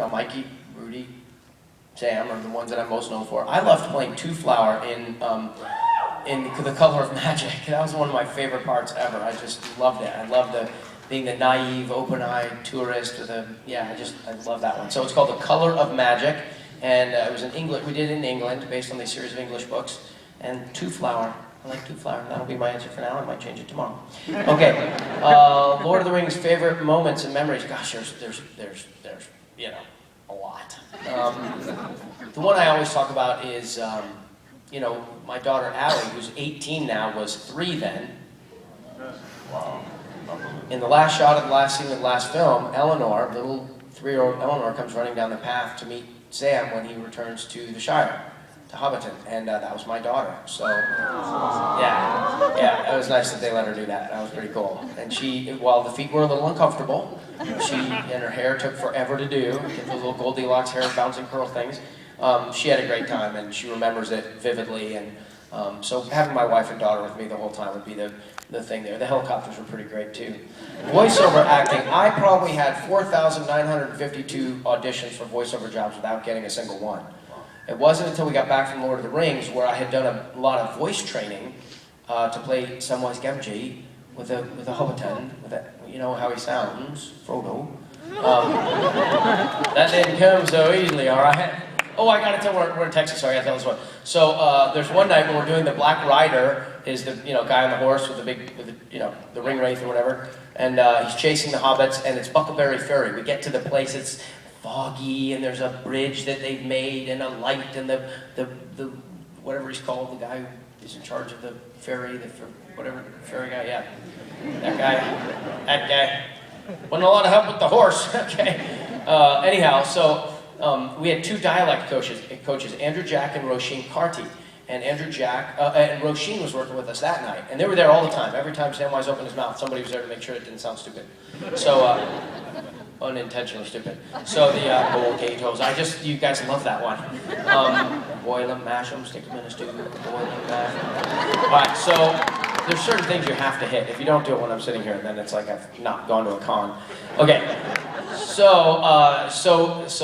Mikey, Rudy, Sam are the ones that I'm most known for. I loved playing Two Flower in The Color of Magic. That was one of my favorite parts ever. I just loved it. I loved being the naive, open-eyed tourist with I love that one. So it's called The Color of Magic, and it was in England. We did it in England, based on a series of English books. And Two Flower. I like Two Flower. That'll be my answer for now. I might change it tomorrow. Okay. Lord of the Rings favorite moments and memories. Gosh, there's a lot. The one I always talk about is, my daughter Allie, who's 18 now, was 3 then. Wow. In the last shot of the last scene of the last film, Eleanor, little 3-year-old Eleanor, comes running down the path to meet Sam when he returns to the Shire, to Hobbiton, and that was my daughter. So, yeah, it was nice that they let her do that. That was pretty cool. And while the feet were a little uncomfortable, and her hair took forever to do, get those little Goldilocks hair bouncing curl things, she had a great time, and she remembers it vividly. And so having my wife and daughter with me the whole time would be the thing there. The helicopters were pretty great too. Voiceover acting, I probably had 4,952 auditions for voiceover jobs without getting a single one. It wasn't until we got back from Lord of the Rings where I had done a lot of voice training to play Samwise Gamgee with a Hobbiton, you know how he sounds, Frodo. That didn't come so easily, all right? Oh, I gotta tell, we're in Texas, so I gotta tell this one. So there's one night when we're doing the Black Rider, is the guy on the horse with the ring wraith or whatever, and he's chasing the hobbits, and it's Buckleberry Ferry. We get to the place, it's foggy, and there's a bridge that they've made, and a light, and the whatever he's called, the guy who is in charge of the ferry, whatever ferry guy, yeah, that guy. Wasn't a lot of help with the horse. Okay. Anyhow, so. We had 2 dialect coaches, Andrew Jack and Roisin Carty. And Andrew Jack, and Roisin was working with us that night. And they were there all the time. Every time Samwise opened his mouth, somebody was there to make sure it didn't sound stupid. So, unintentionally stupid. So okay toes. You guys love that one. Boil them, mash them, stick them in a stew, boil them, mash them. All right, so there's certain things you have to hit. If you don't do it when I'm sitting here, then it's like I've not gone to a con. Okay. So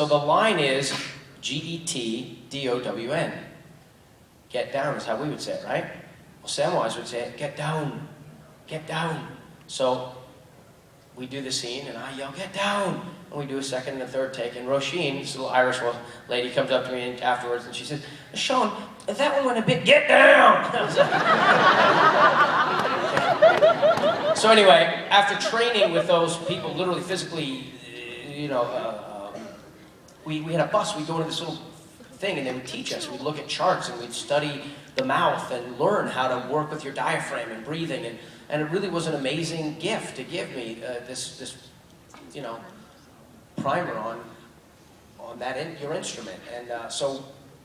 the line is Getdown. Get down is how we would say it, right? Well, Samwise would say it, get down, get down. So we do the scene, and I yell, get down. And we do a second and a third take, and Roisin, this little Irish lady, comes up to me afterwards, and she says, Sean, that one went a bit, get down. So anyway, after training with those people, literally physically, we had a bus. We'd go into this little thing, and they would teach us. We'd look at charts, and we'd study the mouth and learn how to work with your diaphragm and breathing. And it really was an amazing gift to give me this primer on your instrument. And so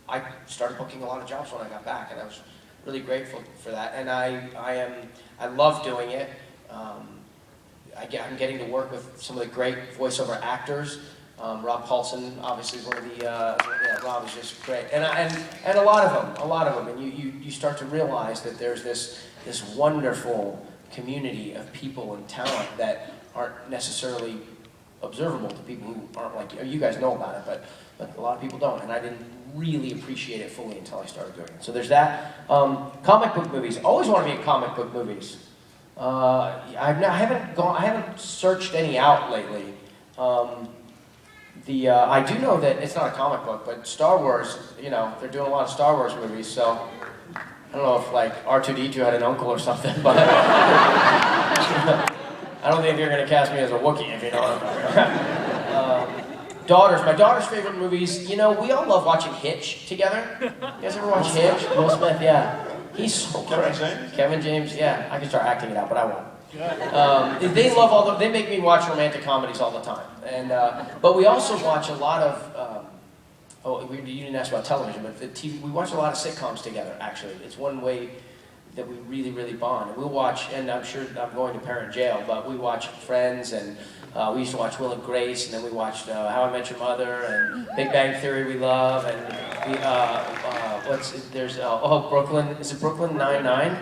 I started booking a lot of jobs when I got back, and I was really grateful for that. And I love doing it. I'm getting to work with some of the great voiceover actors. Rob Paulson, obviously, is one of the. Rob is just great, and a lot of them, and you start to realize that there's this wonderful community of people and talent that aren't necessarily observable to people who aren't like you. You guys know about it, but a lot of people don't, and I didn't really appreciate it fully until I started doing it. So there's that. Comic book movies. Always want to be in comic book movies. I haven't searched any out lately. I do know that it's not a comic book, but Star Wars, they're doing a lot of Star Wars movies, so I don't know if R2-D2 had an uncle or something, but I don't think they're going to cast me as a Wookiee, if you know what I'm talking about. My daughter's favorite movies, we all love watching Hitch together. You guys ever watch Hitch? Will Smith, yeah. He's so great. Kevin James, yeah. I can start acting it out, but I won't. They make me watch romantic comedies all the time, but we also watch a lot of. You didn't ask about television, but the TV. We watch a lot of sitcoms together. Actually, it's one way that we really, really bond. And we'll watch, and I'm sure I'm going to Parent Jail, but we watch Friends, and we used to watch Will and Grace, and then we watched How I Met Your Mother, and Big Bang Theory we love, and Brooklyn, is it Brooklyn Nine-Nine?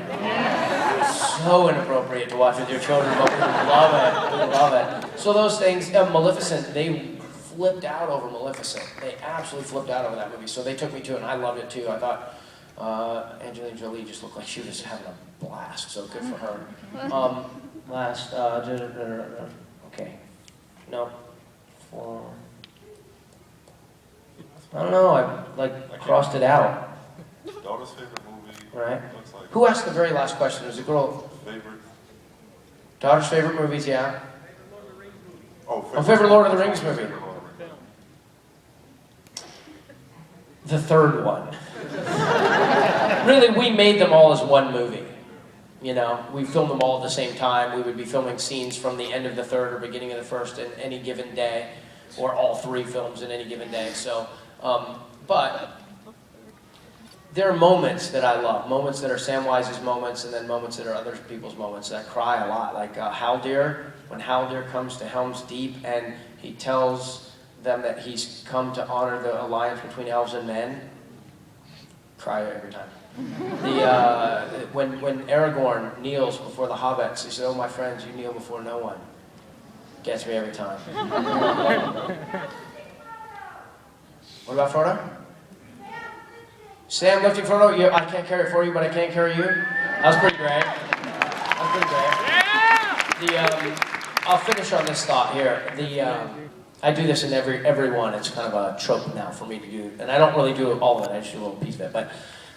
So inappropriate to watch with your children, but we love it, So those things, Maleficent, they flipped out over Maleficent. They absolutely flipped out over that movie. So they took me to it, and I loved it too. I thought Angelina Jolie just looked like she was having a blast, so good for her. Okay. No. 4. I don't know, I crossed it out. Daughter's favorite movie. Right. Looks like Who asked the very last question? It was a girl. favorite. Daughter's favorite movies, yeah. Oh, favorite Lord of the Rings movie. Favorite Lord of the Rings. The third one. Really, we made them all as one movie. You know, we filmed them all at the same time. We would be filming scenes from the end of the third or beginning of the first in any given day, or all 3 films in any given day. So, but there are moments that I love, moments that are Samwise's moments, and then moments that are other people's moments that I cry a lot. Like Haldir, when Haldir comes to Helm's Deep and he tells them that he's come to honor the alliance between elves and men. Cry every time. When Aragorn kneels before the hobbits, he says, "Oh, my friends, you kneel before no one." Gets me every time. What about Frodo? Sam lifting Frodo? I can't carry it for you, but I can't carry you. That was pretty great. I'll finish on this thought here. I do this in every one. It's kind of a trope now for me to do, and I don't really do all of it. I just do a little piece of it.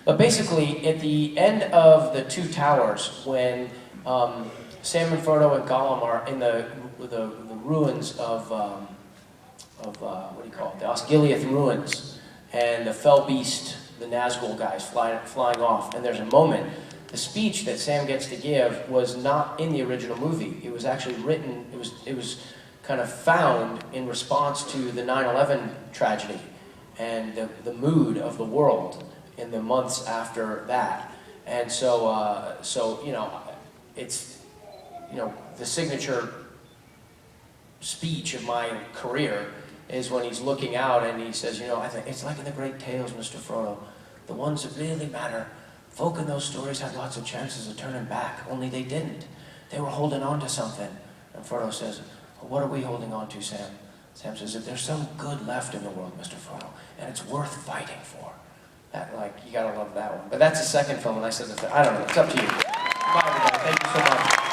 But basically, at the end of the 2 towers, when Sam and Frodo and Gollum are in the ruins of what do you call it? The Osgiliath ruins, and the Fell Beast, the Nazgul guys flying off, and there's a moment. The speech that Sam gets to give was not in the original movie. It was actually written. It was kind of found in response to the 9/11 tragedy and the mood of the world in the months after that. And so you know, it's, you know, the signature speech of my career is when he's looking out and he says, you know, I think it's like in the great tales, Mr. Frodo, the ones that really matter. Folk in those stories had lots of chances of turning back, only they didn't. They were holding on to something. And Frodo says, well, what are we holding on to, Sam? Sam says, if there's some good left in the world, Mr. Frodo, and it's worth fighting for. That, like, you gotta love that one. But that's the second film, and I said the third. I don't know, it's up to you. Bye, everybody. Thank you so much.